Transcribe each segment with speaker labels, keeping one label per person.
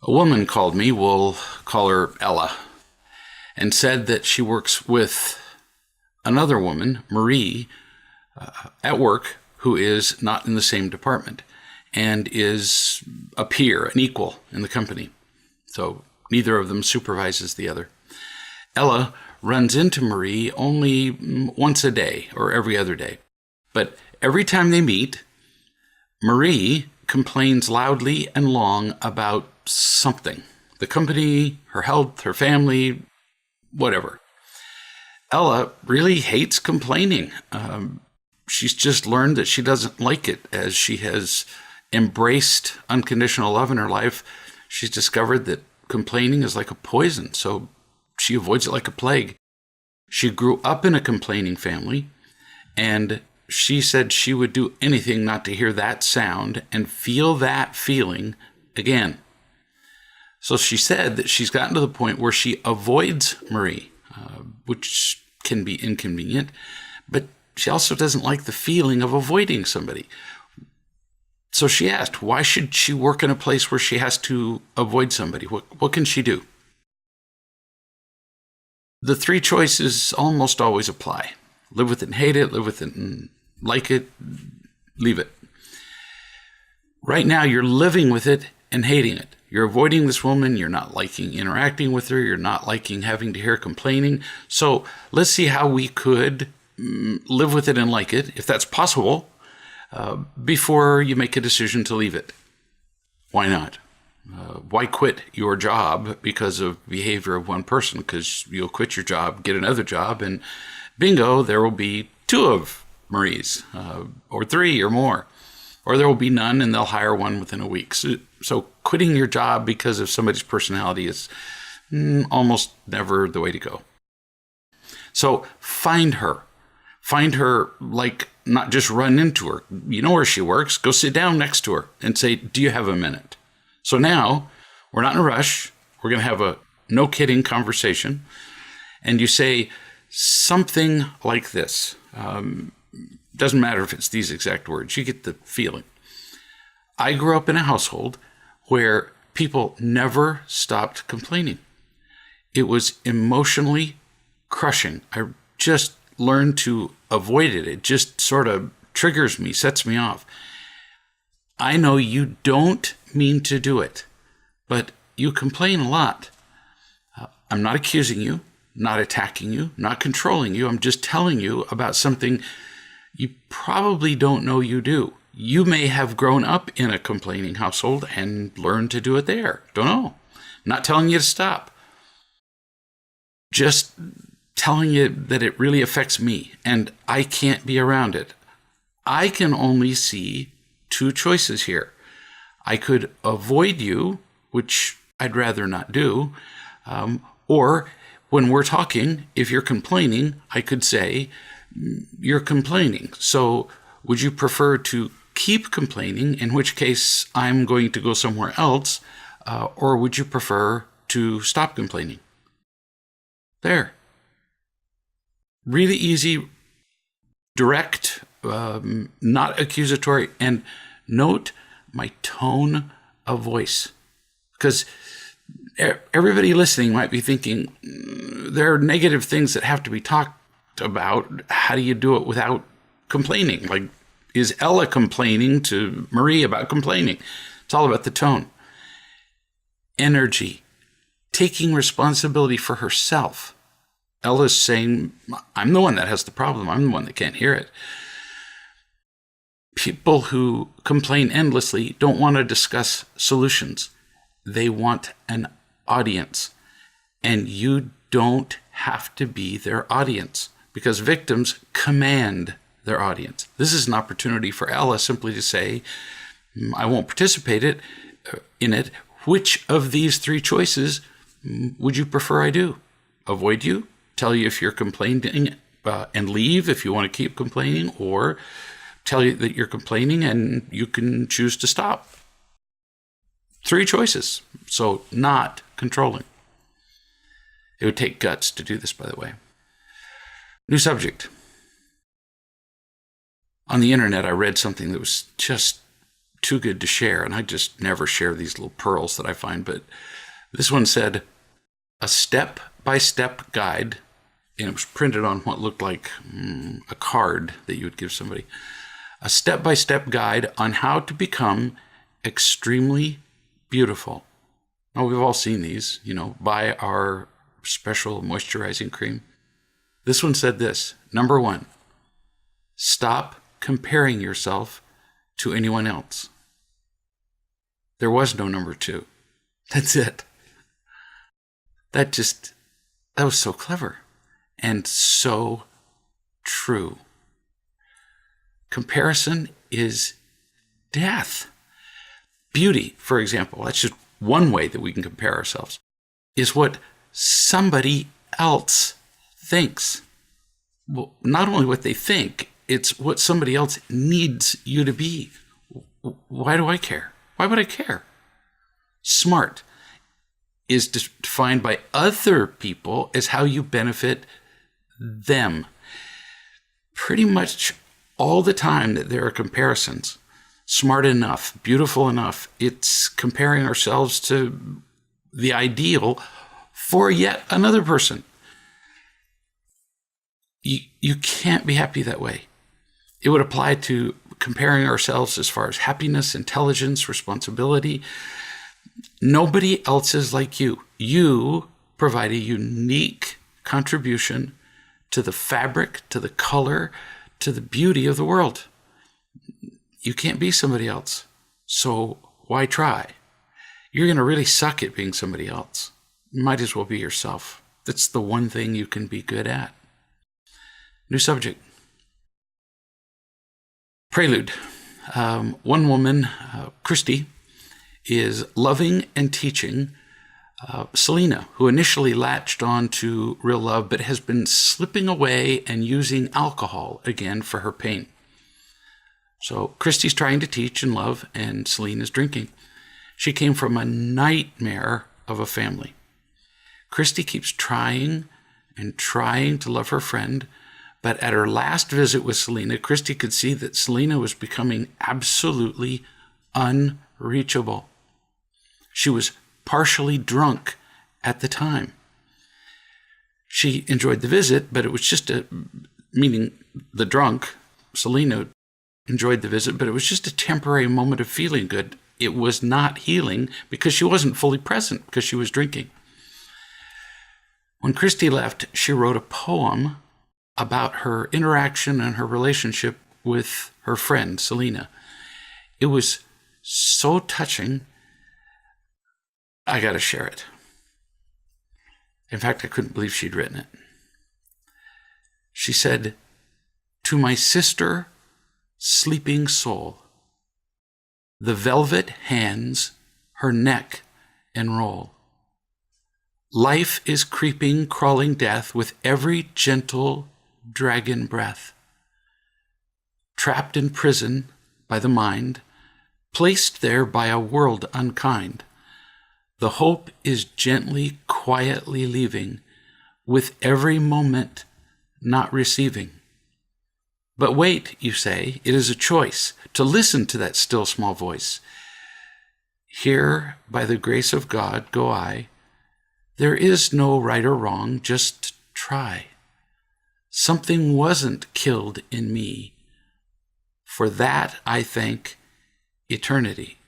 Speaker 1: A woman called me, we'll call her Ella, and said that she works with another woman, Marie, at work, who is not in the same department and is a peer, an equal in the company. So neither of them supervises the other. Ella runs into Marie only once a day or every other day. But every time they meet, Marie complains loudly and long about something. The company, her health, her family, whatever. Ella really hates complaining. She's just learned that she doesn't like it. As she has embraced unconditional love in her life, she's discovered that complaining is like a poison, so she avoids it like a plague. She grew up in a complaining family, and she said she would do anything not to hear that sound and feel that feeling again. So she said that she's gotten to the point where she avoids Marie, which can be inconvenient, but she also doesn't like the feeling of avoiding somebody. So she asked, why should she work in a place where she has to avoid somebody? What can she do? The three choices almost always apply. Live with it and hate it, live with it and like it, leave it. Right now, you're living with it and hating it. You're avoiding this woman, you're not liking interacting with her, you're not liking having to hear complaining. So let's see how we could live with it and like it, if that's possible, before you make a decision to leave it. Why not? Why quit your job because of behavior of one person? Because you'll quit your job, get another job, and bingo, there will be two of Marie's, or three or more. Or there will be none, and they'll hire one within a week. So quitting your job because of somebody's personality is almost never the way to go. So find her. Find her, like, not just run into her. You know where she works. Go sit down next to her and say, do you have a minute? So now, we're not in a rush. We're going to have a no-kidding conversation. And you say something like this. Doesn't matter if it's these exact words. You get the feeling. I grew up in a household where people never stopped complaining. It was emotionally crushing. I just learned to avoid it. It just sort of triggers me, sets me off. I know you don't mean to do it, but you complain a lot. I'm not accusing you, not attacking you, not controlling you. I'm just telling you about something you probably don't know you do. You may have grown up in a complaining household and learned to do it there. Don't know. Not telling you to stop. Just telling you that it really affects me and I can't be around it. I can only see two choices here. I could avoid you, which I'd rather not do, or when we're talking, if you're complaining, I could say, you're complaining. So would you prefer to keep complaining, in which case I'm going to go somewhere else, or would you prefer to stop complaining? There. Really easy, direct, not accusatory, and note my tone of voice. Because everybody listening might be thinking, there are negative things that have to be talked about. How do you do it without complaining? Like, is Ella complaining to Marie about complaining? It's all about the tone. Energy. Taking responsibility for herself. Ella's saying, I'm the one that has the problem. I'm the one that can't hear it. People who complain endlessly don't want to discuss solutions. They want an audience. And you don't have to be their audience, because victims command their audience. This is an opportunity for Ella simply to say, I won't participate in it. Which of these three choices would you prefer I do? Avoid you? Tell you if you're complaining and leave if you want to keep complaining, or tell you that you're complaining and you can choose to stop. Three choices. So not controlling. It would take guts to do this, by the way. New subject. On the internet, I read something that was just too good to share, and I just never share these little pearls that I find, but this one said, a step-by-step guide, and it was printed on what looked like a card that you would give somebody. A step-by-step guide on how to become extremely beautiful. Now, we've all seen these, buy our special moisturizing cream. This one said this, number 1, stop comparing yourself to anyone else. There was no number 2. That's it. That was so clever and so true. Comparison is death. Beauty, for example, that's just one way that we can compare ourselves, is what somebody else thinks. Well, not only what they think, it's what somebody else needs you to be. Why do I care? Why would I care? Smart is defined by other people as how you benefit them. Pretty much all the time that there are comparisons, smart enough, beautiful enough, it's comparing ourselves to the ideal for yet another person. You can't be happy that way. It would apply to comparing ourselves as far as happiness, intelligence, responsibility. Nobody else is like you. You provide a unique contribution to the fabric, to the color, to the beauty of the world. You can't be somebody else. So why try? You're going to really suck at being somebody else. You might as well be yourself. That's the one thing you can be good at. New subject. Prelude. One woman, Christy, is loving and teaching Selena, who initially latched on to real love, but has been slipping away and using alcohol again for her pain. So Christy's trying to teach and love, and Selena's drinking. She came from a nightmare of a family. Christy keeps trying and trying to love her friend, but at her last visit with Selena, Christy could see that Selena was becoming absolutely unreachable. She was partially drunk at the time. She enjoyed the visit, but it was just meaning the drunk, Selena, enjoyed the visit, but it was just a temporary moment of feeling good. It was not healing because she wasn't fully present because she was drinking. When Christy left, she wrote a poem about her interaction and her relationship with her friend, Selena. It was so touching, I got to share it. In fact, I couldn't believe she'd written it. She said, "To my sister, sleeping soul, the velvet hands her neck enroll. Life is creeping, crawling death with every gentle dragon breath. Trapped in prison by the mind, placed there by a world unkind, the hope is gently, quietly leaving, with every moment not receiving. But wait, you say, it is a choice to listen to that still small voice. Here, by the grace of God, go I. There is no right or wrong, just try. Something wasn't killed in me. For that, I thank eternity."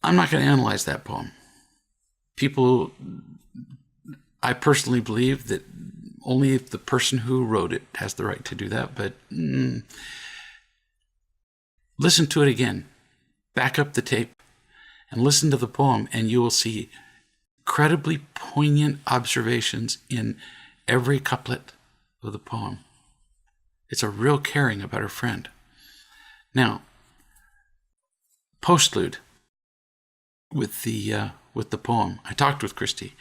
Speaker 1: I'm not going to analyze that poem. I personally believe that only the person who wrote it has the right to do that, but listen to it again. Back up the tape and listen to the poem, and you will see incredibly poignant observations in every couplet of the poem. It's a real caring about her friend. Now, postlude with the poem. I talked with Christy,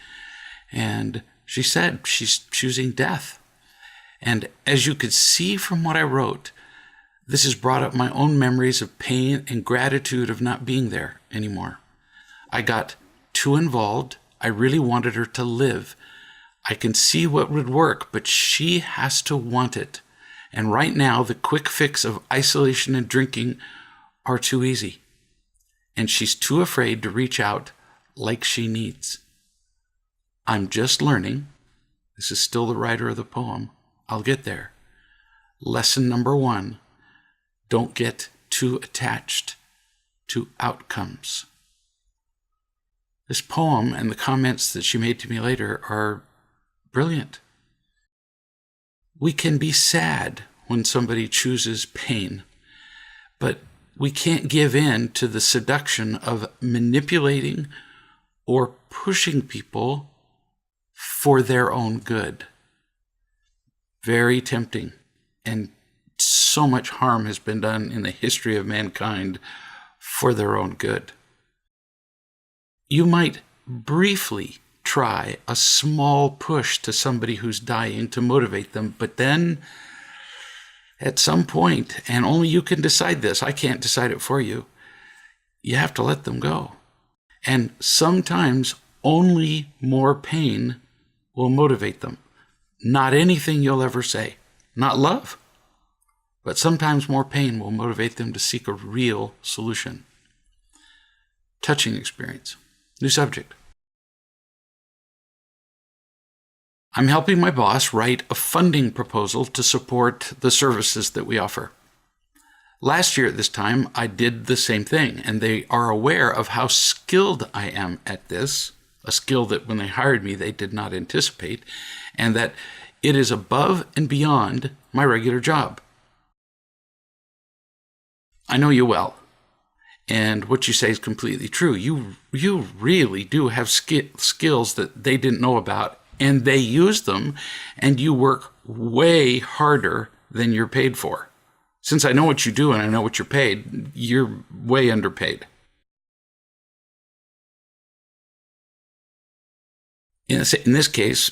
Speaker 1: and she said she's choosing death. And as you could see from what I wrote, this has brought up my own memories of pain and gratitude of not being there anymore. I got too involved. I really wanted her to live. I can see what would work, but she has to want it. And right now, the quick fix of isolation and drinking are too easy. And she's too afraid to reach out like she needs. I'm just learning. This is still the writer of the poem. I'll get there. Lesson number 1, don't get too attached to outcomes. This poem and the comments that she made to me later are brilliant. We can be sad when somebody chooses pain, but we can't give in to the seduction of manipulating or pushing people for their own good. Very tempting, and so much harm has been done in the history of mankind for their own good. You might briefly try a small push to somebody who's dying to motivate them, but then at some point, and only you can decide this, I can't decide it for you, you have to let them go. And sometimes only more pain will motivate them. Not anything you'll ever say, not love, but sometimes more pain will motivate them to seek a real solution. Touching experience. New subject. I'm helping my boss write a funding proposal to support the services that we offer. Last year at this time, I did the same thing, and they are aware of how skilled I am at this, a skill that when they hired me, they did not anticipate, and that it is above and beyond my regular job. I know you well, and what you say is completely true. You really do have skills that they didn't know about, and they use them, and you work way harder than you're paid for. Since I know what you do and I know what you're paid, you're way underpaid. In this case,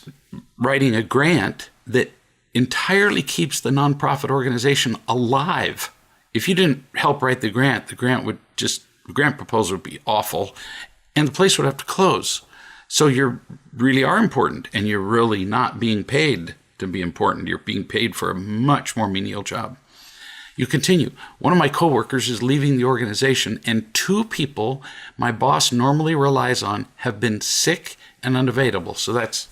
Speaker 1: writing a grant that entirely keeps the nonprofit organization alive. If you didn't help write the grant proposal would be awful, and the place would have to close. So you really are important, and you're really not being paid to be important. You're being paid for a much more menial job. You continue. One of my coworkers is leaving the organization, and 2 people my boss normally relies on have been sick and unavailable. So that's,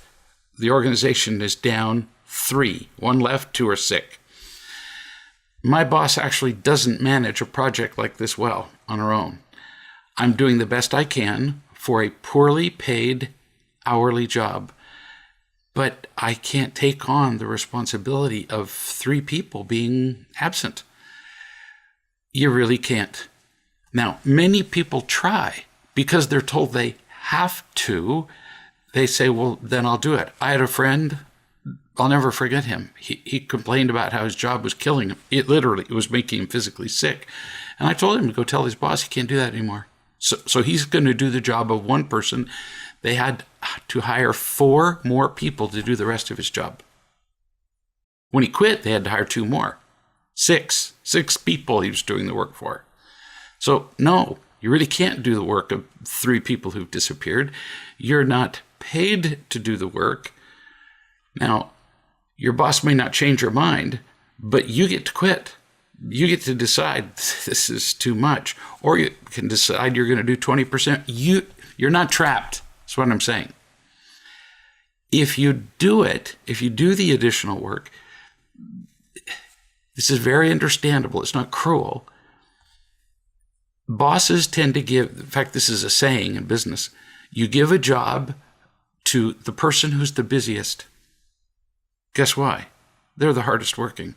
Speaker 1: the organization is down 3. 1 left, 2 are sick. My boss actually doesn't manage a project like this well on her own. I'm doing the best I can for a poorly paid hourly job, but I can't take on the responsibility of 3 people being absent. You really can't. Now, many people try because they're told they have to. They say, well, then I'll do it. I had a friend, I'll never forget him. He complained about how his job was killing him. It was making him physically sick. And I told him to go tell his boss he can't do that anymore. So he's going to do the job of 1 person. They had to hire 4 more people to do the rest of his job. When he quit, they had to hire 2 more. 6 people he was doing the work for. So no, you really can't do the work of 3 people who've disappeared. You're not paid to do the work. Now, your boss may not change your mind, but you get to quit. You get to decide this is too much, or you can decide you're going to do 20%. You're not trapped. That's what I'm saying. If you do it, if you do the additional work, this is very understandable. It's not cruel. Bosses tend to give, in fact, this is a saying in business, you give a job to the person who's the busiest. Guess why? They're the hardest working.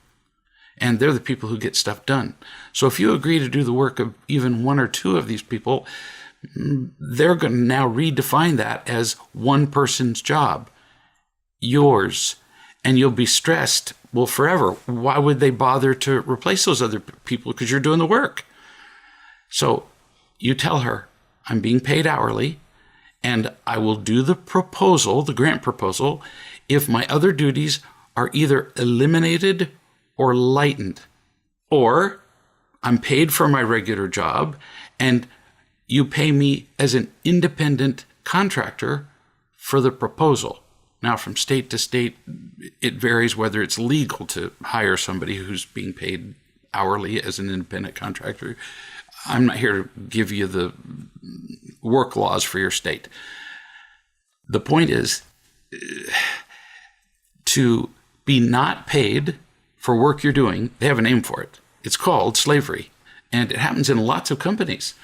Speaker 1: And they're the people who get stuff done. So if you agree to do the work of even 1 or 2 of these people, they're going to now redefine that as 1 person's job, yours. And you'll be stressed, well, forever. Why would they bother to replace those other people? Because you're doing the work. So you tell her, I'm being paid hourly, and I will do the proposal, the grant proposal, if my other duties are either eliminated or lightened, or I'm paid for my regular job and you pay me as an independent contractor for the proposal. Now, from state to state, it varies whether it's legal to hire somebody who's being paid hourly as an independent contractor. I'm not here to give you the work laws for your state. The point is to be not paid for work you're doing. They have a name for it. It's called slavery. And it happens in lots of companies.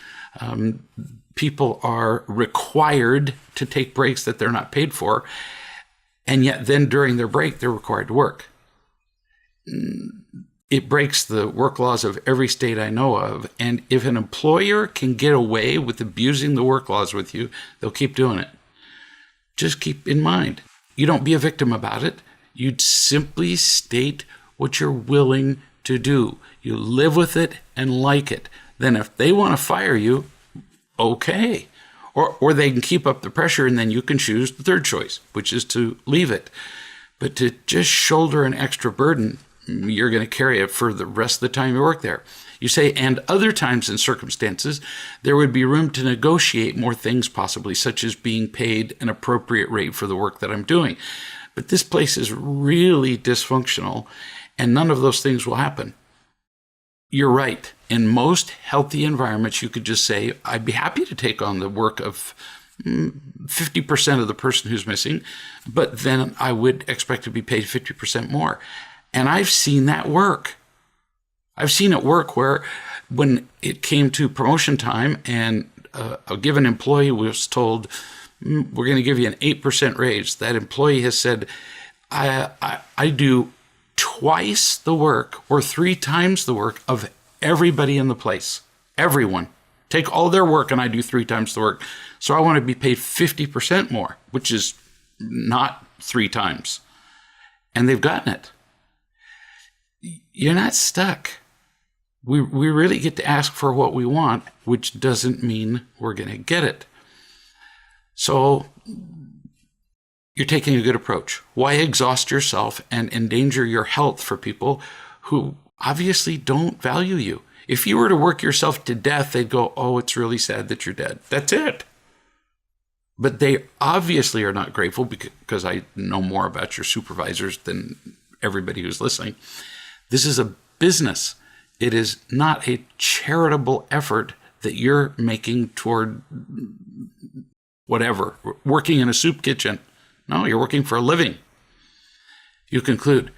Speaker 1: People are required to take breaks that they're not paid for. And yet then during their break, they're required to work. It breaks the work laws of every state I know of. And if an employer can get away with abusing the work laws with you, they'll keep doing it. Just keep in mind, you don't be a victim about it. You simply state what you're willing to do. You live with it and like it. Then if they want to fire you, okay. Or they can keep up the pressure and then you can choose the third choice, which is to leave it. But to just shoulder an extra burden, you're going to carry it for the rest of the time you work there. You say, and other times and circumstances, there would be room to negotiate more things possibly, such as being paid an appropriate rate for the work that I'm doing. But this place is really dysfunctional, and none of those things will happen. You're right. In most healthy environments, you could just say, I'd be happy to take on the work of 50% of the person who's missing, but then I would expect to be paid 50% more. And I've seen that work. I've seen it work where when it came to promotion time and a given employee was told, we're going to give you an 8% raise, that employee has said, I do twice the work or 3 times the work of everybody in the place. Everyone. Take all their work and I do 3 times the work. So I want to be paid 50% more, which is not 3 times. And they've gotten it. You're not stuck. We really get to ask for what we want, which doesn't mean we're going to get it. So you're taking a good approach. Why exhaust yourself and endanger your health for people who obviously don't value you? If you were to work yourself to death, they'd go, oh, it's really sad that you're dead. That's it. But they obviously are not grateful because I know more about your supervisors than everybody who's listening. This is a business. It is not a charitable effort that you're making toward whatever, working in a soup kitchen. No, you're working for a living. You conclude,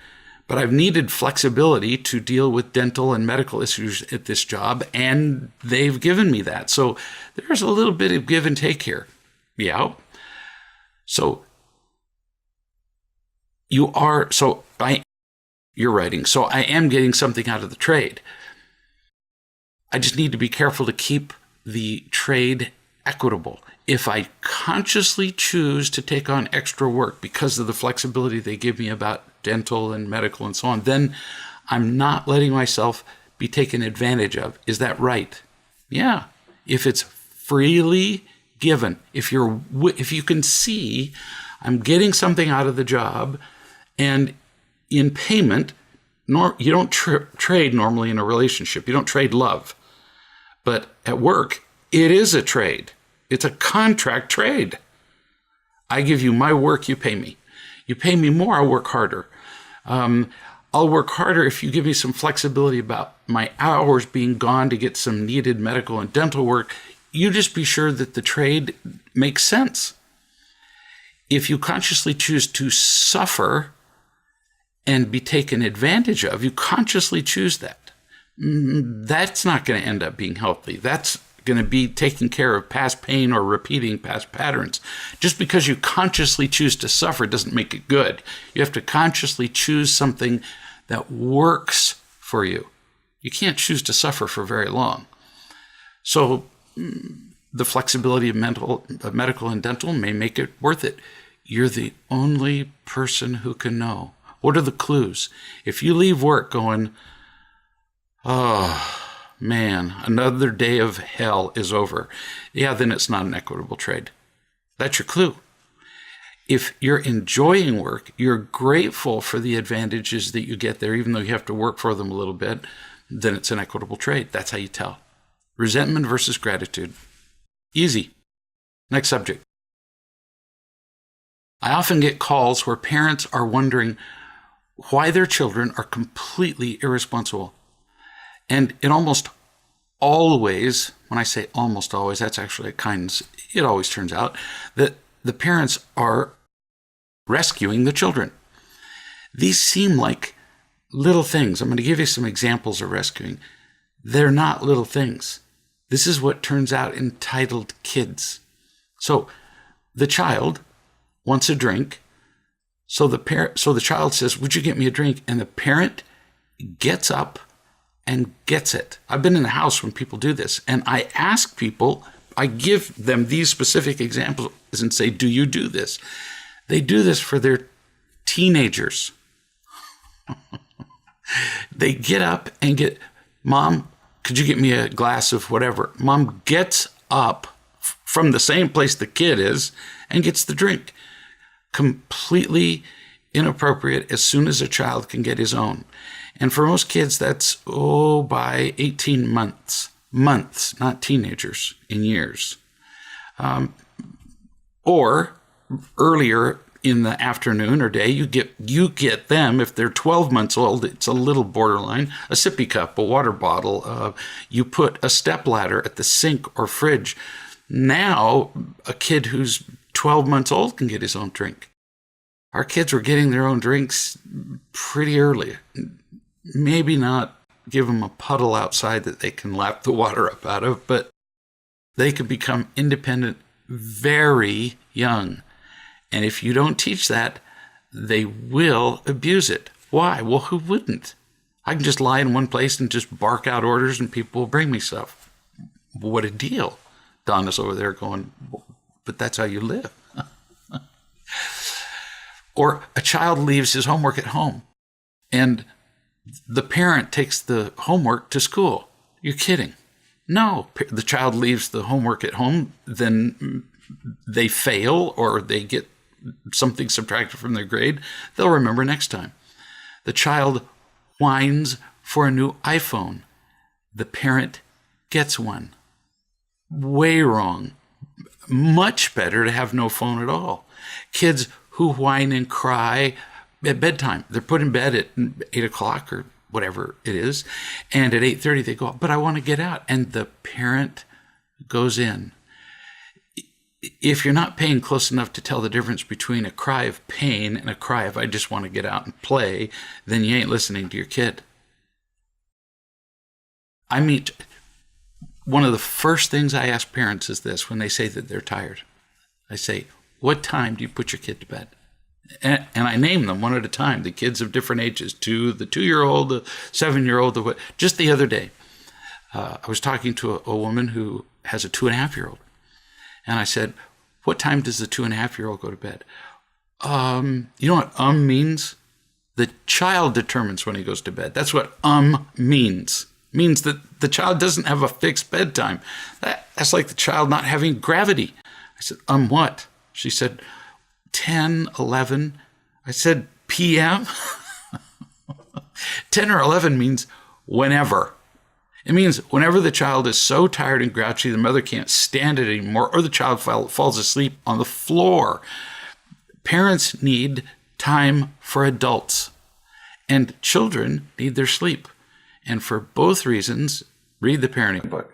Speaker 1: but I've needed flexibility to deal with dental and medical issues at this job, and they've given me that. So there's a little bit of give and take here. Yeah. So you're writing, so I am getting something out of the trade. I just need to be careful to keep the trade equitable. If I consciously choose to take on extra work because of the flexibility they give me about dental and medical and so on, then I'm not letting myself be taken advantage of. Is that right? Yeah. If it's freely given, if you can see I'm getting something out of the job, and in payment, you don't trade normally in a relationship. You don't trade love. But at work, it is a trade. It's a contract trade. I give you my work, you pay me. You pay me more, I'll work harder. I'll work harder if you give me some flexibility about my hours being gone to get some needed medical and dental work. You just be sure that the trade makes sense. If you consciously choose to suffer and be taken advantage of, you consciously choose that. That's not going to end up being healthy. That's going to be taking care of past pain or repeating past patterns. Just because you consciously choose to suffer doesn't make it good. You have to consciously choose something that works for you. You can't choose to suffer for very long. So the flexibility of medical and dental may make it worth it. You're the only person who can know. What are the clues? If you leave work going, oh, man, another day of hell is over. Yeah, then it's not an equitable trade. That's your clue. If you're enjoying work, you're grateful for the advantages that you get there, even though you have to work for them a little bit, then it's an equitable trade. That's how you tell. Resentment versus gratitude. Easy. Next subject. I often get calls where parents are wondering why their children are completely irresponsible. And it almost always, when I say almost always, that's actually a kindness, it always turns out that the parents are rescuing the children. These seem like little things. I'm going to give you some examples of rescuing. They're not little things. This is what turns out entitled kids. So the child wants a drink. So the child says, "Would you get me a drink?" And the parent gets up and gets it. I've been in the house when people do this, and I ask people, I give them these specific examples and say, "Do you do this?" They do this for their teenagers. They get up and get, "Mom, could you get me a glass of whatever?" Mom gets up from the same place the kid is and gets the drink. Completely inappropriate as soon as a child can get his own. And for most kids, that's, by 18 months. Months, not teenagers, in years. Or earlier in the afternoon or day, you get them, if they're 12 months old, it's a little borderline, a sippy cup, a water bottle. You put a stepladder at the sink or fridge. Now, a kid who's 12 months old can get his own drink. Our kids were getting their own drinks pretty early. Maybe not give them a puddle outside that they can lap the water up out of, but they could become independent very young. And if you don't teach that, they will abuse it. Why? Well, who wouldn't? I can just lie in one place and just bark out orders and people will bring me stuff. What a deal. Donna's over there going, "But that's how you live." Or a child leaves his homework at home and the parent takes the homework to school. You're kidding. No, the child leaves the homework at home, then they fail or they get something subtracted from their grade. They'll remember next time. The child whines for a new iPhone. The parent gets one. Way wrong. Much better to have no phone at all. Kids who whine and cry at bedtime. They're put in bed at 8 o'clock or whatever it is. And at 8:30 they go, "But I want to get out." And the parent goes in. If you're not paying close enough to tell the difference between a cry of pain and a cry of "I just want to get out and play," then you ain't listening to your kid. One of the first things I ask parents is this when they say that they're tired. I say, "What time do you put your kid to bed?" And I name them one at a time, the kids of different ages, the 2-year-old, the 7-year-old. Just the other day, I was talking to a woman who has a 2.5-year-old. And I said, "What time does the 2.5-year-old go to bed?" You know what means? The child determines when he goes to bed. That's what means. Means that the child doesn't have a fixed bedtime. That's like the child not having gravity. I said, what? She said, 10, 11. I said, PM? 10 or 11 means whenever. It means whenever the child is so tired and grouchy, the mother can't stand it anymore, or the child falls asleep on the floor. Parents need time for adults, and children need their sleep. And for both reasons, read the parenting book.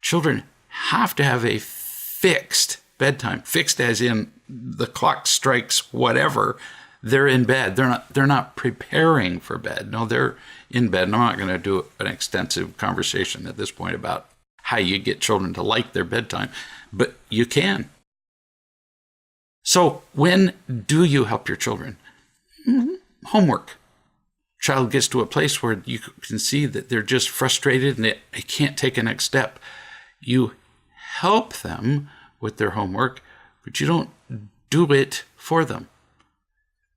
Speaker 1: Children have to have a fixed bedtime, fixed as in the clock strikes whatever, they're in bed. They're not preparing for bed. No, they're in bed. And I'm not going to do an extensive conversation at this point about how you get children to like their bedtime, but you can. So when do you help your children? Homework. Child gets to a place where you can see that they're just frustrated and they can't take a next step. You help them with their homework, but you don't do it for them.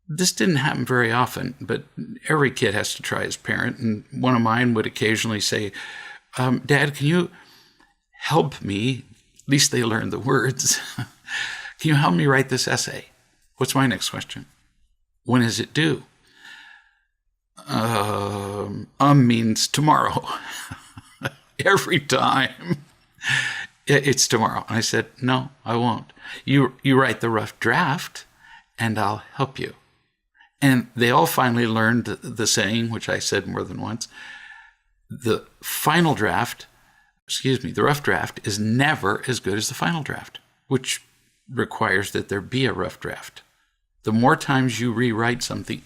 Speaker 1: This didn't happen very often, but every kid has to try as parent. And one of mine would occasionally say, "Dad, can you help me?" At least they learned the words. "Can you help me write this essay?" What's my next question? When is it due? Means tomorrow. Every time. It's tomorrow. And I said, "No, I won't. You write the rough draft, and I'll help you. And they all finally learned the saying, which I said more than once, the rough draft is never as good as the final draft, which requires that there be a rough draft. The more times you rewrite something,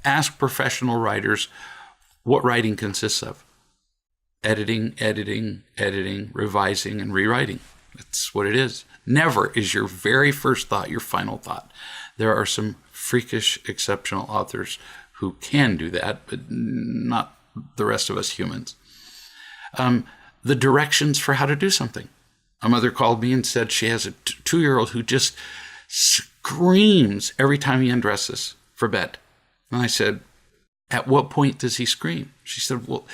Speaker 1: ask professional writers what writing consists of. Editing, revising, and rewriting. That's what it is. Never is your very first thought your final thought. There are some freakish, exceptional authors who can do that, but not the rest of us humans. The directions for how to do something. A mother called me and said she has a 2-year-old who just screams every time he undresses for bed. And I said, at what point does he scream? She said, well,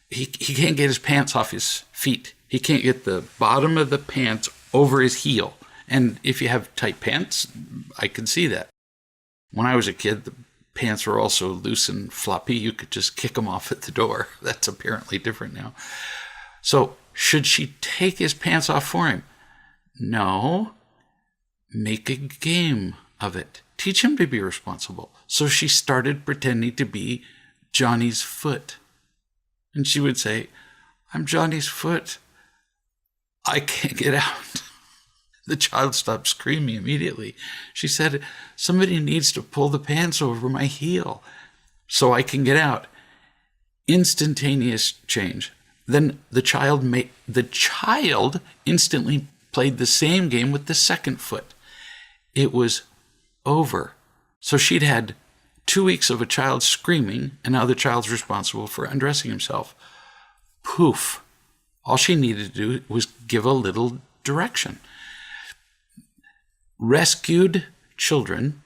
Speaker 1: he can't get his pants off his feet. He can't get the bottom of the pants over his heel. And if you have tight pants, I can see that. When I was a kid, the pants were also loose and floppy. You could just kick them off at the door. That's apparently different now. So should she take his pants off for him? No. Make a game of it. Teach him to be responsible. So she started pretending to be Johnny's foot. And she would say, I'm Johnny's foot. I can't get out. The child stopped screaming immediately. She said, somebody needs to pull the pants over my heel so I can get out. Instantaneous change. Then the child instantly played the same game with the second foot. It was over. So she'd had 2 weeks of a child screaming, and now the child's responsible for undressing himself. Poof. All she needed to do was give a little direction. Rescued children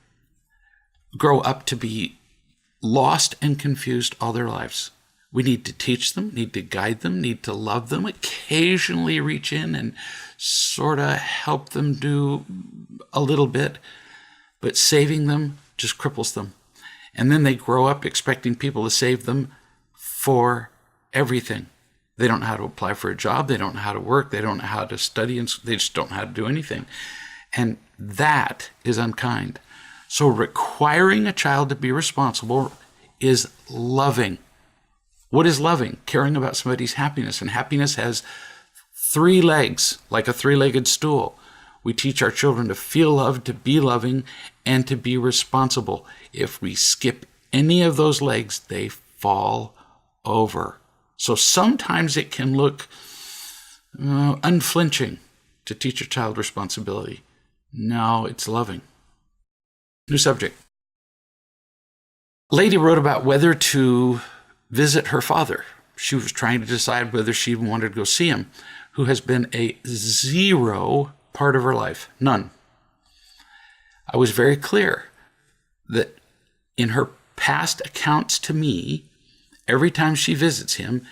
Speaker 1: grow up to be lost and confused all their lives. We need to teach them, need to guide them, need to love them, occasionally reach in and sort of help them do a little bit, but saving them just cripples them. And then they grow up expecting people to save them for everything. They don't know how to apply for a job. They don't know how to work. They don't know how to study. And they just don't know how to do anything. And that is unkind. So requiring a child to be responsible is loving. What is loving? Caring about somebody's happiness. And happiness has 3 legs, like a 3-legged stool. We teach our children to feel loved, to be loving, and to be responsible. If we skip any of those legs, they fall over. So sometimes it can look unflinching to teach a child responsibility. No, it's loving. New subject. A lady wrote about whether to visit her father. She was trying to decide whether she even wanted to go see him, who has been a 0 part of her life. None. I was very clear that in her past accounts to me, every time she visits him,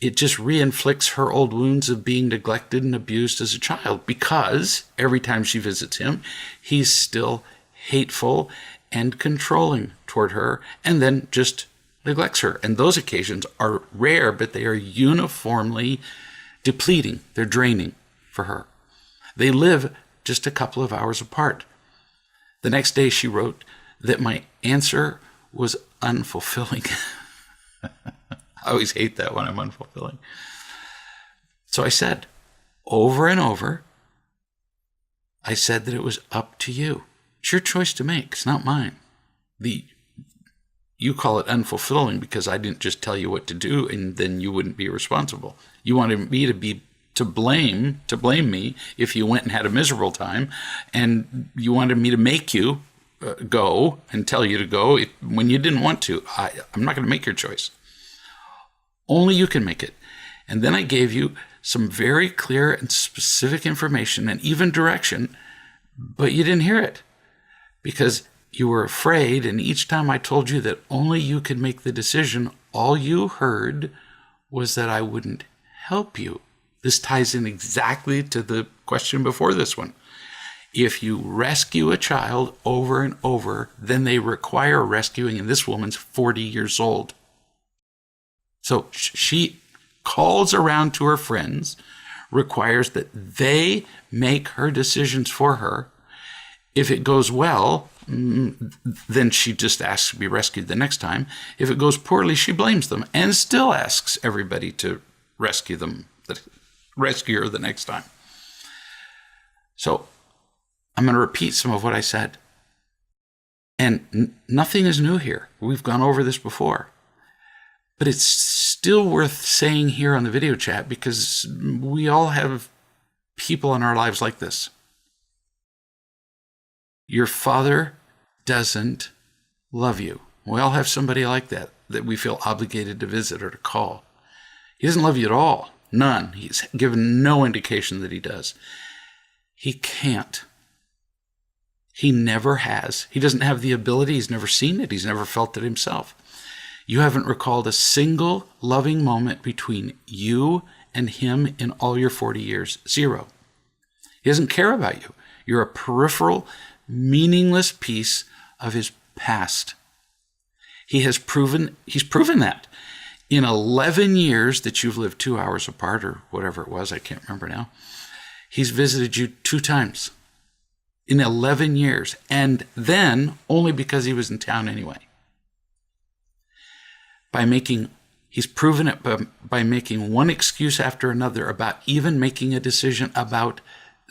Speaker 1: it just reinflicts her old wounds of being neglected and abused as a child, because every time she visits him, he's still hateful and controlling toward her, and then just neglects her. And those occasions are rare, but they are uniformly depleting. They're draining for her. They live just a couple of hours apart. The next day she wrote that my answer was unfulfilling. I always hate that when I'm unfulfilling. So I said over and over, I said that it was up to you. It's your choice to make. It's not mine. You call it unfulfilling because I didn't just tell you what to do and then you wouldn't be responsible. You wanted me to blame me if you went and had a miserable time, and you wanted me to make you go and tell you to go when you didn't want to. I'm not going to make your choice. Only you can make it. And then I gave you some very clear and specific information and even direction, but you didn't hear it because you were afraid. And each time I told you that only you could make the decision, all you heard was that I wouldn't help you. This ties in exactly to the question before this one. If you rescue a child over and over, then they require rescuing, and this woman's 40 years old. So she calls around to her friends, requires that they make her decisions for her, If it goes well, then she just asks to be rescued the next time. If it goes poorly, she blames them and still asks everybody to rescue her the next time. So I'm going to repeat some of what I said. And nothing is new here. We've gone over this before. But it's still worth saying here on the video chat because we all have people in our lives like this. Your father doesn't love you. We all have somebody like that we feel obligated to visit or to call. He doesn't love you at all. None. He's given no indication that he does. He can't. He never has. He doesn't have the ability. He's never seen it. He's never felt it himself. You haven't recalled a single loving moment between you and him in all your 40 years. Zero. He doesn't care about you. You're a peripheral, meaningless piece of his past. He's proven that. In 11 years that you've lived 2 hours apart or whatever it was, I can't remember now, he's visited you 2 times in 11 years. And then only because he was in town anyway. He's proven it by making one excuse after another about even making a decision about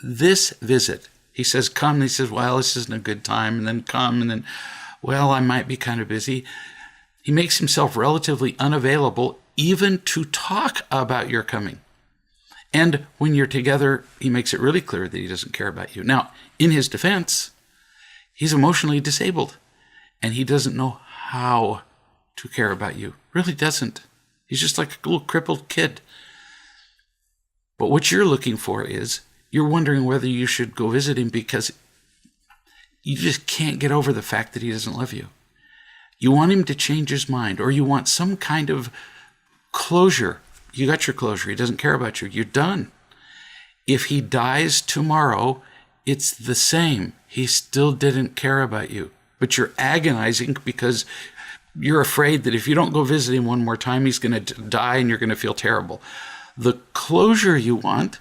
Speaker 1: this visit. He says, come, and he says, well, this isn't a good time, and then come, and then, well, I might be kind of busy. He makes himself relatively unavailable even to talk about your coming. And when you're together, he makes it really clear that he doesn't care about you. Now, in his defense, he's emotionally disabled, and he doesn't know how to care about you. Really doesn't. He's just like a little crippled kid. But what you're looking for is, you're wondering whether you should go visit him because you just can't get over the fact that he doesn't love you. You want him to change his mind, or you want some kind of closure. You got your closure. He doesn't care about you. You're done. If he dies tomorrow, it's the same. He still didn't care about you. But you're agonizing because you're afraid that if you don't go visit him one more time, he's going to die and you're going to feel terrible. The closure you want,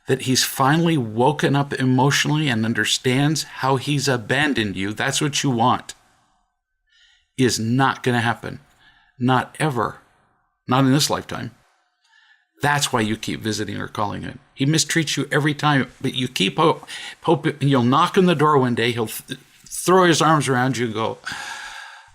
Speaker 1: that he's finally woken up emotionally and understands how he's abandoned you, that's what you want, is not going to happen. Not ever. Not in this lifetime. That's why you keep visiting or calling him. He mistreats you every time, but you keep hoping. You'll knock on the door one day, he'll throw his arms around you and go,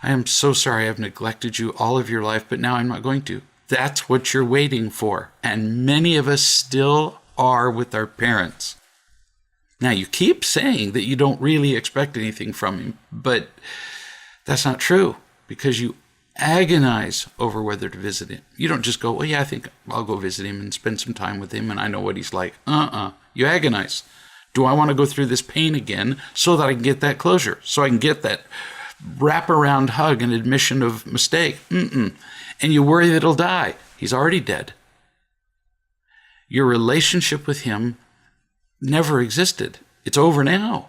Speaker 1: I am so sorry I've neglected you all of your life, but now I'm not going to. That's what you're waiting for. And many of us still are with our parents. Now, you keep saying that you don't really expect anything from him, but that's not true because you agonize over whether to visit him. You don't just go, well, yeah, I think I'll go visit him and spend some time with him and I know what he's like. You agonize. Do I want to go through this pain again so that I can get that closure, so I can get that wraparound hug and admission of mistake? And you worry that he'll die. He's already dead. Your relationship with him never existed. It's over now.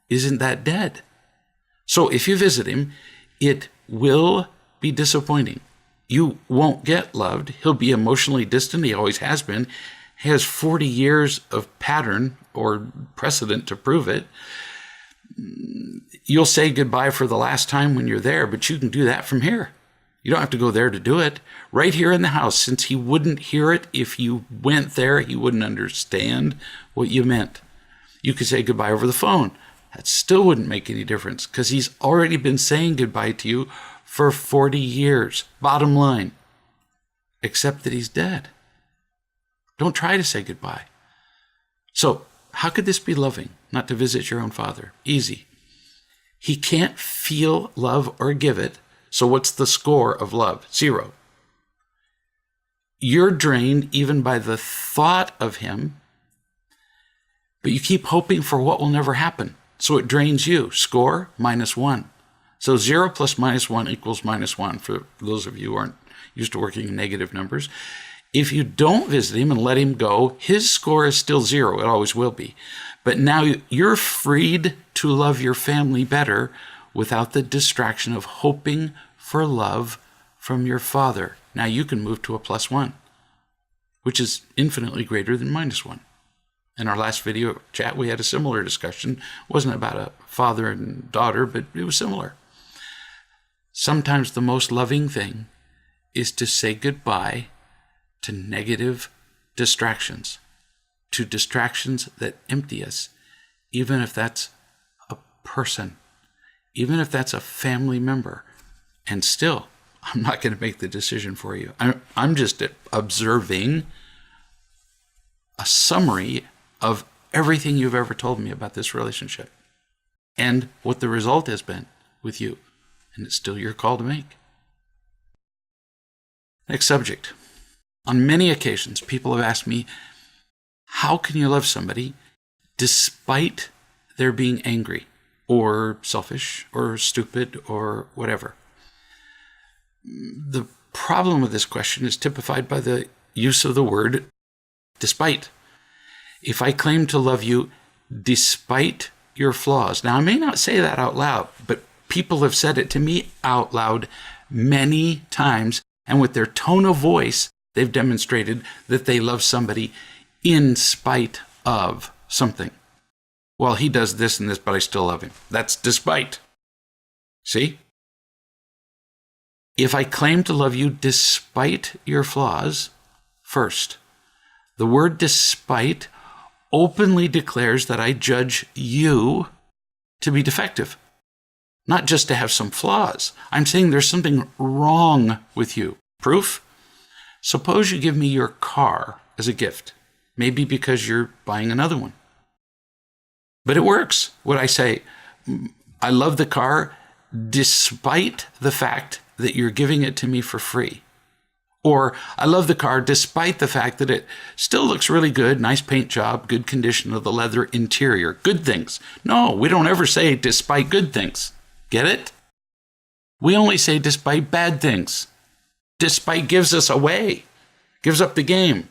Speaker 1: Isn't that dead? So if you visit him, it will be disappointing. You won't get loved. He'll be emotionally distant. He always has been. He has 40 years of pattern or precedent to prove it. You'll say goodbye for the last time when you're there, but you can do that from here. You don't have to go there to do it. Right here in the house, since he wouldn't hear it if you went there, he wouldn't understand what you meant. You could say goodbye over the phone. That still wouldn't make any difference because he's already been saying goodbye to you for 40 years. Bottom line. Except that he's dead. Don't try to say goodbye. So, how could this be loving, not to visit your own father? Easy. He can't feel love or give it. So what's the score of love? 0. You're drained even by the thought of him, but you keep hoping for what will never happen. So it drains you. Score, -1. So 0 plus -1 equals -1 for those of you who aren't used to working in negative numbers. If you don't visit him and let him go, his score is still 0. It always will be. But now you're freed to love your family better without the distraction of hoping for love from your father. Now you can move to a +1, which is infinitely greater than -1. In our last video chat, we had a similar discussion. It wasn't about a father and daughter, but it was similar. Sometimes the most loving thing is to say goodbye to negative distractions, to distractions that empty us, even if that's a person, even if that's a family member. And still, I'm not going to make the decision for you. I'm just observing a summary of everything you've ever told me about this relationship and what the result has been with you. And it's still your call to make. Next subject. On many occasions, people have asked me, how can you love somebody despite their being angry or selfish or stupid or whatever? The problem with this question is typified by the use of the word despite. If I claim to love you despite your flaws, now I may not say that out loud, but people have said it to me out loud many times, and with their tone of voice, they've demonstrated that they love somebody in spite of something. Well, he does this and this, but I still love him. That's despite. See? If I claim to love you despite your flaws, first, the word despite openly declares that I judge you to be defective, not just to have some flaws. I'm saying there's something wrong with you. Proof? Suppose you give me your car as a gift, maybe because you're buying another one. But it works. What I say, I love the car despite the fact that you're giving it to me for free. Or I love the car despite the fact that it still looks really good, nice paint job, good condition of the leather interior, good things. No, we don't ever say despite good things. Get it? We only say despite bad things. Despite gives us away, gives up the game.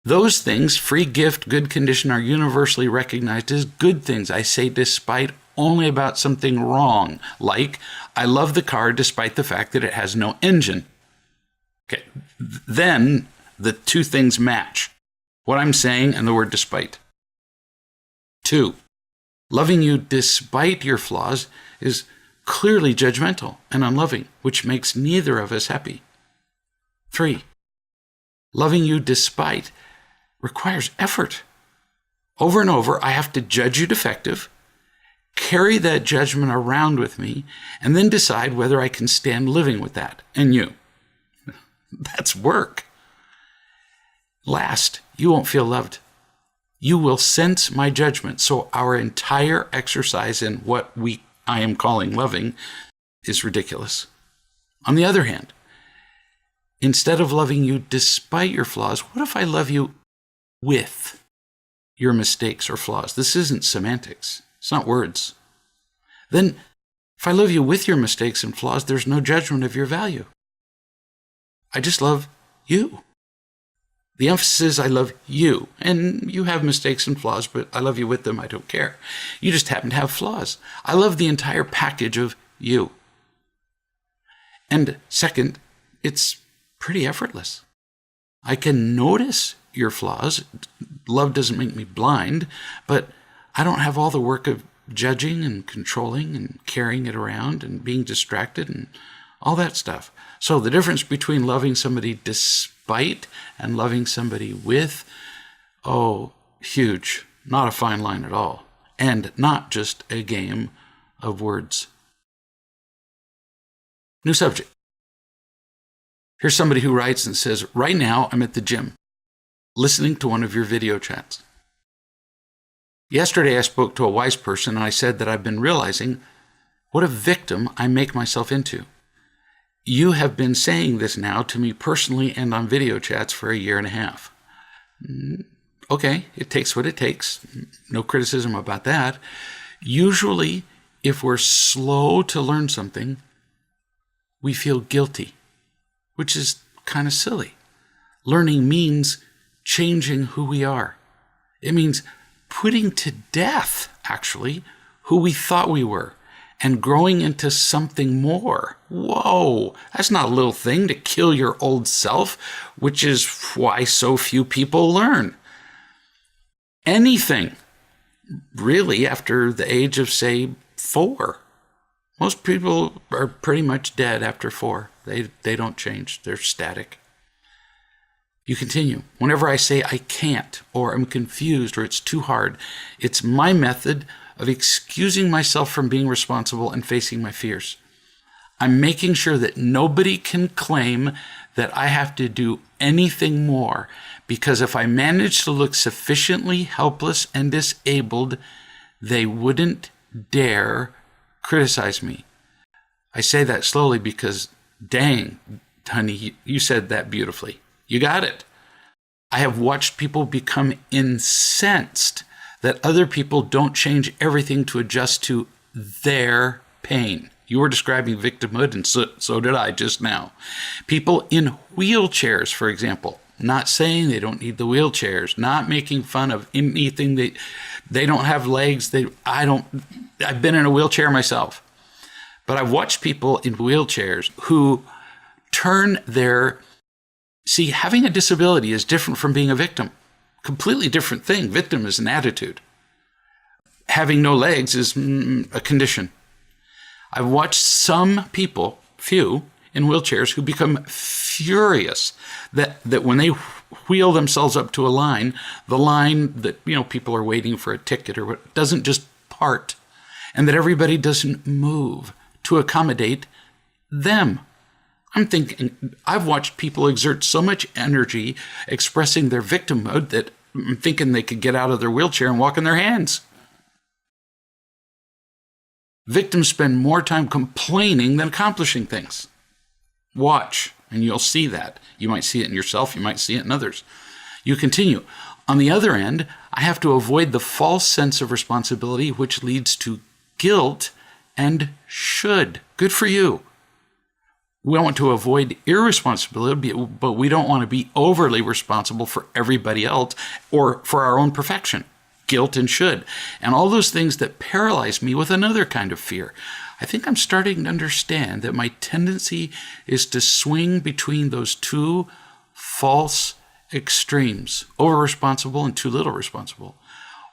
Speaker 1: Those things, free gift, good condition, are universally recognized as good things. I say despite only about something wrong, like I love the car despite the fact that it has no engine. Okay, then the two things match, what I'm saying and the word despite. 2, loving you despite your flaws is clearly judgmental and unloving, which makes neither of us happy. 3, loving you despite requires effort. Over and over, I have to judge you defective, carry that judgment around with me, and then decide whether I can stand living with that and you. That's work. Last, you won't feel loved. You will sense my judgment. So our entire exercise in what I am calling loving is ridiculous. On the other hand, instead of loving you despite your flaws, what if I love you with your mistakes or flaws? This isn't semantics. It's not words. Then, if I love you with your mistakes and flaws, there's no judgment of your value. I just love you. The emphasis is I love you. And you have mistakes and flaws, but I love you with them. I don't care. You just happen to have flaws. I love the entire package of you. And second, it's pretty effortless. I can notice your flaws. Love doesn't make me blind, but I don't have all the work of judging and controlling and carrying it around and being distracted and all that stuff. So the difference between loving somebody despite and loving somebody with, huge. Not a fine line at all. And not just a game of words. New subject. Here's somebody who writes and says, right now I'm at the gym, listening to one of your video chats. Yesterday I spoke to a wise person and I said that I've been realizing what a victim I make myself into. You have been saying this now to me personally and on video chats for 1.5 years. Okay, it takes what it takes. No criticism about that. Usually, if we're slow to learn something, we feel guilty, which is kind of silly. Learning means changing who we are. It means putting to death, actually, who we thought we were and growing into something more. Whoa, that's not a little thing to kill your old self, which is why so few people learn. anything, really, after the age of, say, 4. Most people are pretty much dead after 4. They don't change. They're static. You continue. Whenever I say I can't, or I'm confused, or it's too hard, it's my method of excusing myself from being responsible and facing my fears. I'm making sure that nobody can claim that I have to do anything more, because if I manage to look sufficiently helpless and disabled, they wouldn't dare criticize me. I say that slowly because, dang, honey, you said that beautifully. You got it. I have watched people become incensed that other people don't change everything to adjust to their pain. You were describing victimhood, and so did I just now. People in wheelchairs, for example, not saying they don't need the wheelchairs, not making fun of anything. They don't have legs. I've been in a wheelchair myself. But I've watched people in wheelchairs who turn see, having a disability is different from being a victim. Completely different thing. Victim is an attitude. Having no legs is a condition. I've watched some people, few, in wheelchairs who become furious that when they wheel themselves up to a line, the line that, people are waiting for a ticket or what, doesn't just part, and that everybody doesn't move to accommodate them. I'm thinking, I've watched people exert so much energy expressing their victimhood that I'm thinking they could get out of their wheelchair and walk on their hands. Victims spend more time complaining than accomplishing things. Watch, and you'll see that. You might see it in yourself, you might see it in others. You continue. On the other end, I have to avoid the false sense of responsibility, which leads to guilt and should. Good for you. We want to avoid irresponsibility, but we don't want to be overly responsible for everybody else or for our own perfection. Guilt and should, and all those things that paralyze me with another kind of fear. I think I'm starting to understand that my tendency is to swing between those two false extremes, over-responsible and too little responsible.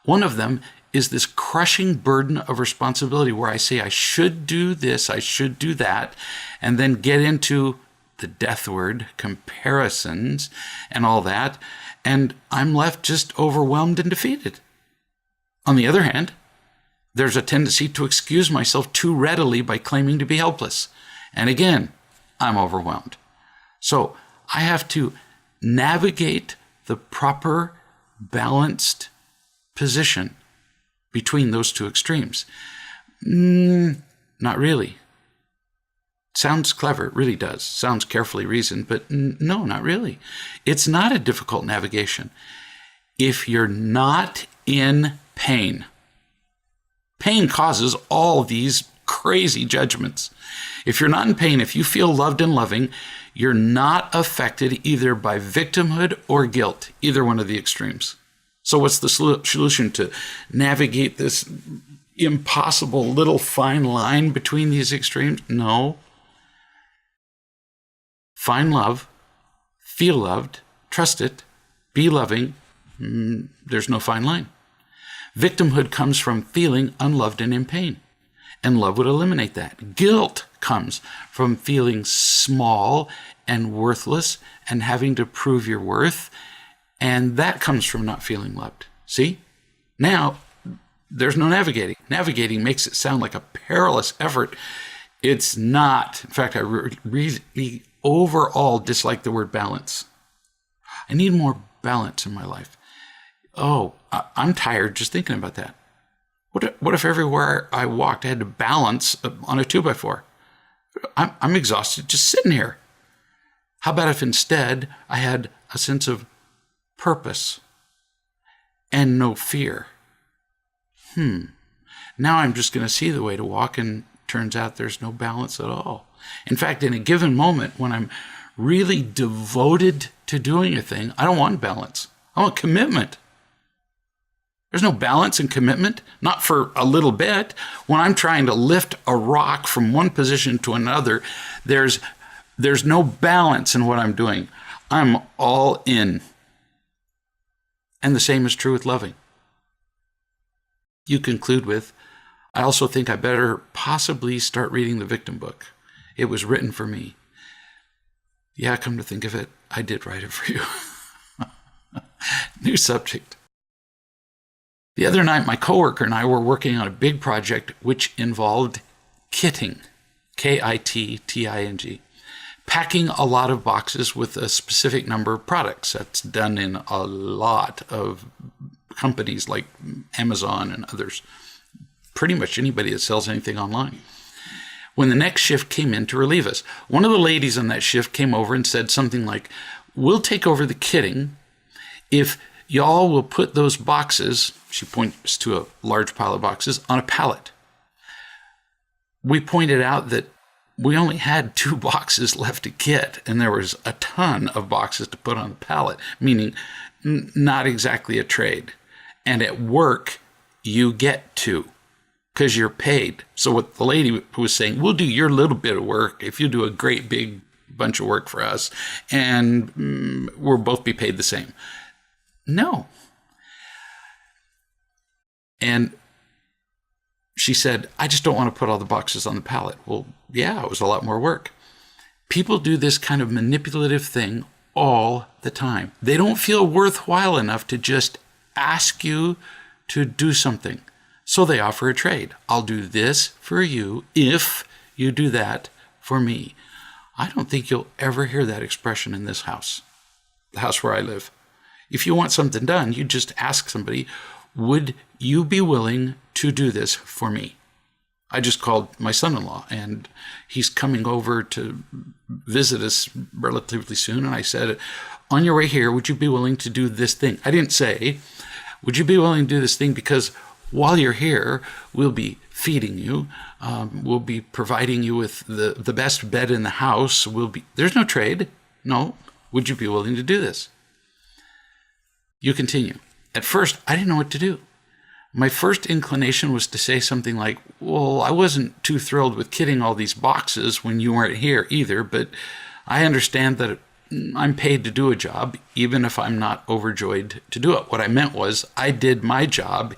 Speaker 1: One of them is this crushing burden of responsibility where I say I should do this, I should do that, and then get into the death word, comparisons, and all that, and I'm left just overwhelmed and defeated. On the other hand, there's a tendency to excuse myself too readily by claiming to be helpless. And again, I'm overwhelmed. So I have to navigate the proper balanced position between those two extremes. Not really. Sounds clever, it really does. Sounds carefully reasoned, but no, not really. It's not a difficult navigation. If you're not in pain. Pain causes all these crazy judgments. If you're not in pain, if you feel loved and loving, you're not affected either by victimhood or guilt, either one of the extremes. So what's the solution to navigate this impossible little fine line between these extremes? No. Find love, feel loved, trust it, be loving. There's no fine line. Victimhood comes from feeling unloved and in pain, and love would eliminate that. Guilt comes from feeling small and worthless and having to prove your worth, and that comes from not feeling loved. See? Now, there's no navigating. Navigating makes it sound like a perilous effort. It's not. In fact, I really overall dislike the word balance. I need more balance in my life. Oh, I'm tired just thinking about that. What if everywhere I walked I had to balance on a 2x4? I'm exhausted just sitting here. How about if instead I had a sense of purpose and no fear? Now I'm just going to see the way to walk, and turns out there's no balance at all. In fact, in a given moment when I'm really devoted to doing a thing, I don't want balance. I want commitment. There's no balance and commitment, not for a little bit. When I'm trying to lift a rock from one position to another, there's no balance in what I'm doing. I'm all in. And the same is true with loving. You conclude with, I also think I better possibly start reading the victim book. It was written for me. Yeah, come to think of it, I did write it for you. New subject. The other night, my coworker and I were working on a big project which involved kitting, Kitting, packing a lot of boxes with a specific number of products. That's done in a lot of companies like Amazon and others. Pretty much anybody that sells anything online. When the next shift came in to relieve us, one of the ladies on that shift came over and said something like, we'll take over the kitting if y'all will put those boxes, she points to a large pile of boxes, on a pallet. We pointed out that we only had 2 boxes left to kit, and there was a ton of boxes to put on the pallet, meaning not exactly a trade. And at work, you get 2 because you're paid. So what the lady was saying, we'll do your little bit of work if you do a great big bunch of work for us, and we'll both be paid the same. No. And she said, I just don't want to put all the boxes on the pallet. Well, yeah, it was a lot more work. People do this kind of manipulative thing all the time. They don't feel worthwhile enough to just ask you to do something. So they offer a trade. I'll do this for you if you do that for me. I don't think you'll ever hear that expression in this house, the house where I live. If you want something done, you just ask somebody, would you be willing to do this for me? I just called my son-in-law, and he's coming over to visit us relatively soon. And I said, on your way here, would you be willing to do this thing? I didn't say, would you be willing to do this thing? Because while you're here, we'll be feeding you. We'll be providing you with the best bed in the house. There's no trade. No. Would you be willing to do this? You continue. At first, I didn't know what to do. My first inclination was to say something like, well, I wasn't too thrilled with kitting all these boxes when you weren't here either, but I understand that I'm paid to do a job, even if I'm not overjoyed to do it. What I meant was I did my job,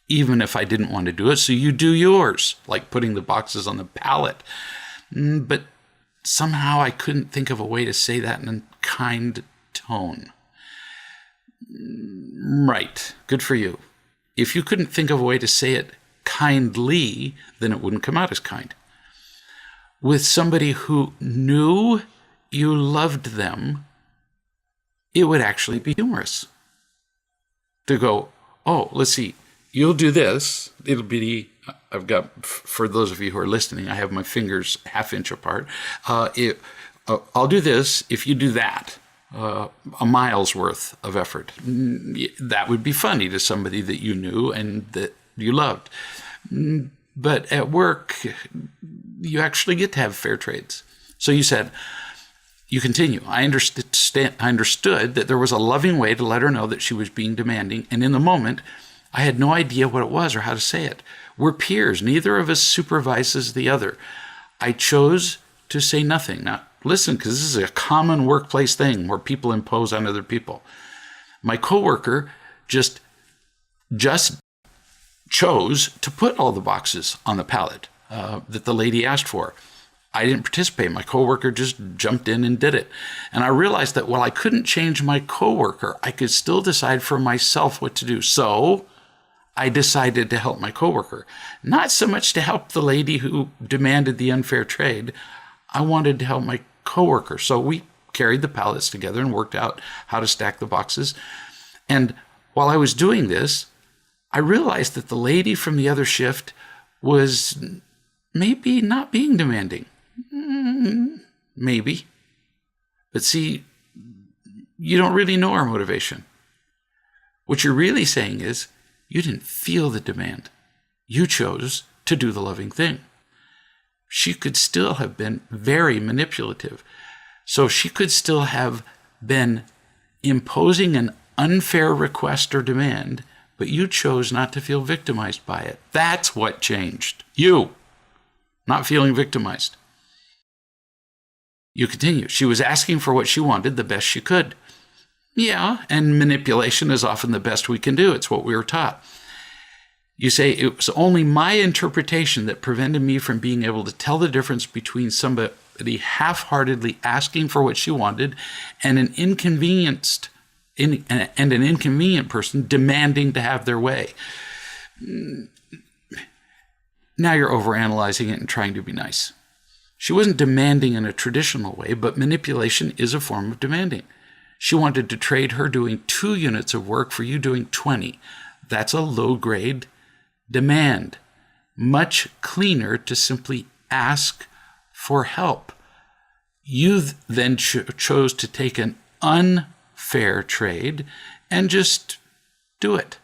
Speaker 1: even if I didn't want to do it, so you do yours, like putting the boxes on the pallet. But somehow I couldn't think of a way to say that in a kind tone. Right. Good for you. If you couldn't think of a way to say it kindly, then it wouldn't come out as kind. With somebody who knew you loved them, it would actually be humorous to go, oh, let's see, you'll do this. It'll be, I've got, for those of you who are listening, I have my fingers ½ inch apart. I'll do this if you do that. A mile's worth of effort. That would be funny to somebody that you knew and that you loved. But at work, you actually get to have fair trades. So you said, you continue, I understood that there was a loving way to let her know that she was being demanding, and in the moment, I had no idea what it was or how to say it. We're peers. Neither of us supervises the other. I chose to say nothing. Now, listen, because this is a common workplace thing where people impose on other people. My coworker just chose to put all the boxes on the pallet that the lady asked for. I didn't participate. My coworker just jumped in and did it. And I realized that while I couldn't change my coworker, I could still decide for myself what to do. So I decided to help my coworker. Not so much to help the lady who demanded the unfair trade. I wanted to help my coworker. So we carried the pallets together and worked out how to stack the boxes. And while I was doing this, I realized that the lady from the other shift was maybe not being demanding. Maybe. But see, you don't really know our motivation. What you're really saying is you didn't feel the demand. You chose to do the loving thing. She could still have been very manipulative. So she could still have been imposing an unfair request or demand, but you chose not to feel victimized by it. That's what changed. You, not feeling victimized. You continue. She was asking for what she wanted the best she could. Yeah, and manipulation is often the best we can do. It's what we were taught. You say, it was only my interpretation that prevented me from being able to tell the difference between somebody half-heartedly asking for what she wanted and an inconvenient person demanding to have their way. Now you're overanalyzing it and trying to be nice. She wasn't demanding in a traditional way, but manipulation is a form of demanding. She wanted to trade her doing 2 units of work for you doing 20. That's a low-grade demand. Much cleaner to simply ask for help. You then chose to take an unfair trade and just do it.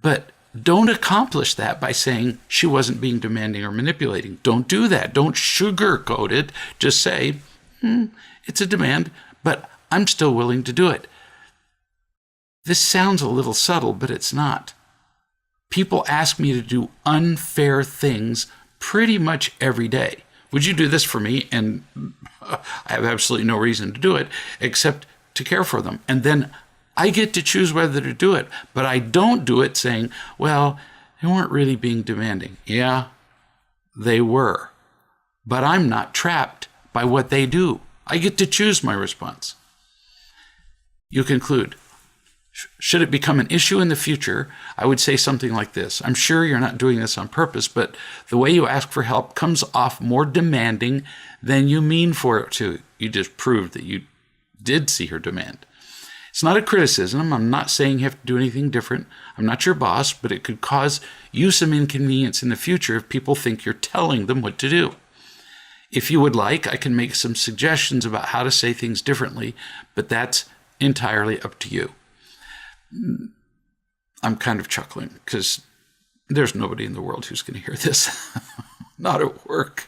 Speaker 1: But don't accomplish that by saying she wasn't being demanding or manipulating. Don't do that. Don't sugarcoat it. Just say, it's a demand, but I'm still willing to do it. This sounds a little subtle, but it's not. People ask me to do unfair things pretty much every day. Would you do this for me? And I have absolutely no reason to do it except to care for them. And then I get to choose whether to do it, but I don't do it saying, well, they weren't really being demanding. Yeah, they were. But I'm not trapped by what they do. I get to choose my response. You conclude, should it become an issue in the future, I would say something like this. I'm sure you're not doing this on purpose, but the way you ask for help comes off more demanding than you mean for it to. You just proved that you did see her demand. It's not a criticism. I'm not saying you have to do anything different. I'm not your boss, but it could cause you some inconvenience in the future if people think you're telling them what to do. If you would like, I can make some suggestions about how to say things differently, but that's entirely up to you. I'm kind of chuckling because there's nobody in the world who's going to hear this. Not at work.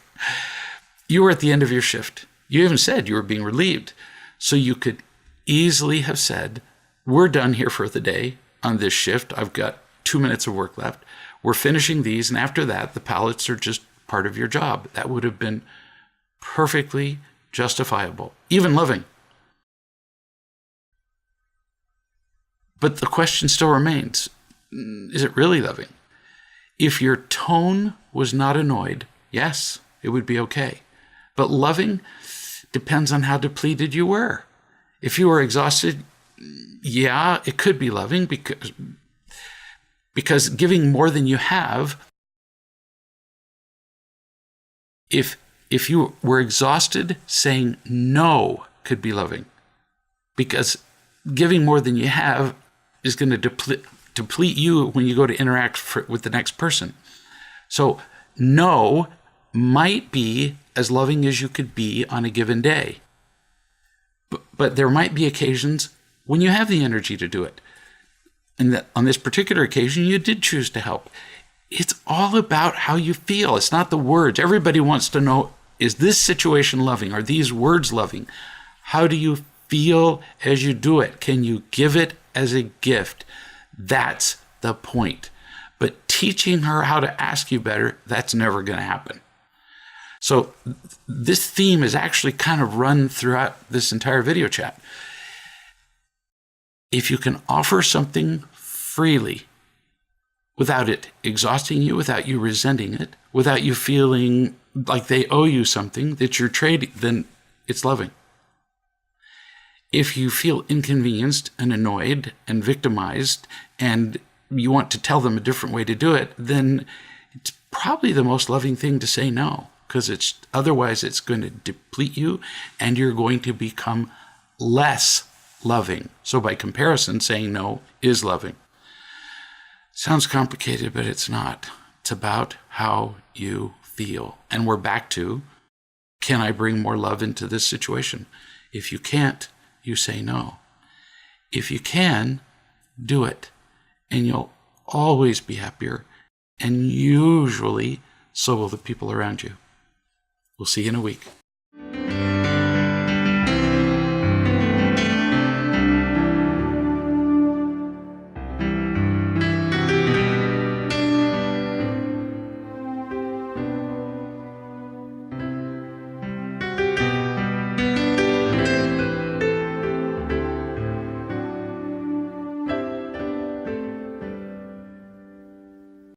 Speaker 1: You were at the end of your shift. You even said you were being relieved. So you could easily have said, we're done here for the day on this shift. I've got 2 minutes of work left. We're finishing these, and after that, the pallets are just part of your job. That would have been perfectly justifiable, even loving. But the question still remains, is it really loving? If your tone was not annoyed, yes, it would be okay. But loving depends on how depleted you were. If you were exhausted, yeah, it could be loving because giving more than you have, if you were exhausted, saying no could be loving. Because giving more than you have is going to deplete you when you go to interact with the next person. So no might be as loving as you could be on a given day. But there might be occasions when you have the energy to do it. And that on this particular occasion, you did choose to help. It's all about how you feel. It's not the words. Everybody wants to know, is this situation loving? Are these words loving? How do you feel as you do it? Can you give it as a gift? That's the point. But teaching her how to ask you better, that's never going to happen. So this theme is actually kind of run throughout this entire video chat. If you can offer something freely without it exhausting you, without you resenting it, without you feeling like they owe you something that you're trading, then it's loving. If you feel inconvenienced and annoyed and victimized and you want to tell them a different way to do it, then it's probably the most loving thing to say no. Because otherwise it's going to deplete you and you're going to become less loving. So by comparison, saying no is loving. Sounds complicated, but it's not. It's about how you feel. And we're back to, can I bring more love into this situation? If you can't, you say no. If you can, do it. And you'll always be happier. And usually, so will the people around you. We'll see you in a week.